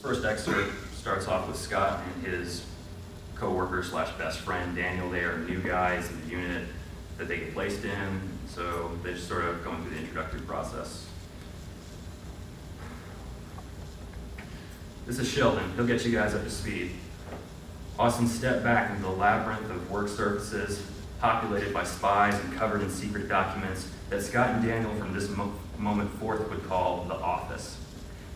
First excerpt starts off with Scott and his co-worker slash best friend, Daniel. They are new guys in the unit that they get placed in, so they're just sort of going through the introductory process. This is Sheldon. He'll get you guys up to speed. Austin stepped back into the labyrinth of work surfaces populated by spies and covered in secret documents that Scott and Daniel from this moment forth would call the office.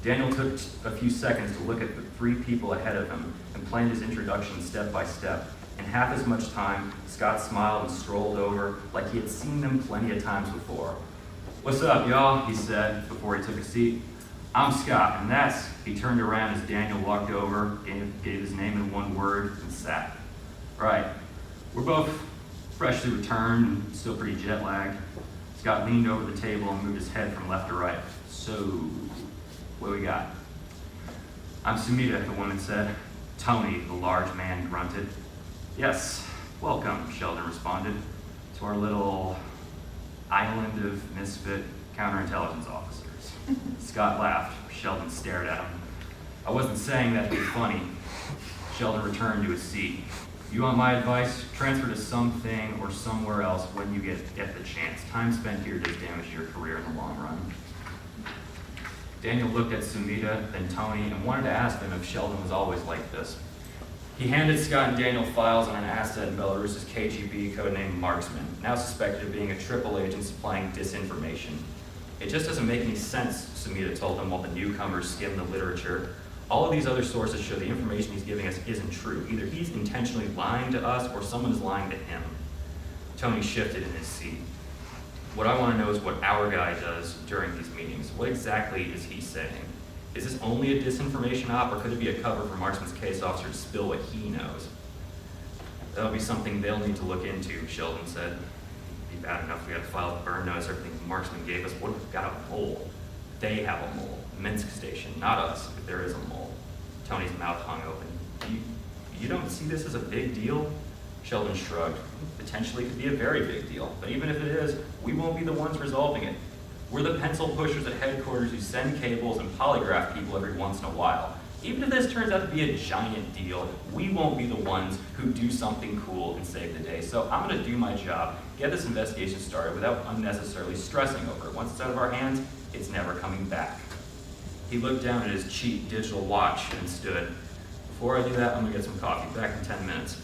Daniel took a few seconds to look at the three people ahead of him and planned his introduction step by step. In half as much time, Scott smiled and strolled over like he had seen them plenty of times before. "What's up, y'all?" he said before he took a seat. "I'm Scott, and that's..." He turned around as Daniel walked over, gave his name in one word, and sat. "Right. We're both freshly returned and still pretty jet lagged." Scott leaned over the table and moved his head from left to right. "So, what do we got?" "I'm Sumita," the woman said. "Tony," the large man grunted. "Yes, welcome," Sheldon responded, "to our little island of misfit counterintelligence officers." Scott laughed. Sheldon stared at him. "I wasn't saying that to be funny." Sheldon returned to his seat. "You want my advice? Transfer to something or somewhere else when you get the chance. Time spent here does damage your career in the long run." Daniel looked at Sumita, then Tony, and wanted to ask them if Sheldon was always like this. He handed Scott and Daniel files on an asset in Belarus's KGB codenamed Marksman, now suspected of being a triple agent supplying disinformation. "It just doesn't make any sense," Sumita told them while the newcomers skimmed the literature. "All of these other sources show the information he's giving us isn't true. Either he's intentionally lying to us or someone is lying to him." Tony shifted in his seat. "What I want to know is what our guy does during these meetings. What exactly is he saying? Is this only a disinformation op, or could it be a cover for Marksman's case officer to spill what he knows?" "That'll be something they'll need to look into," Sheldon said. "It'd be bad enough we had to file a burn notice, everything Marksman gave us. What if we've got a mole? They have a mole. Minsk station, not us, if there is a mole." Tony's mouth hung open. You don't see this as a big deal?" Sheldon shrugged. "Potentially could be a very big deal, but even if it is, we won't be the ones resolving it. We're the pencil pushers at headquarters who send cables and polygraph people every once in a while. Even if this turns out to be a giant deal, we won't be the ones who do something cool and save the day. So I'm going to do my job, get this investigation started without unnecessarily stressing over it. Once it's out of our hands, it's never coming back." He looked down at his cheap digital watch and stood. "Before I do that, I'm going to get some coffee. Back in 10 minutes.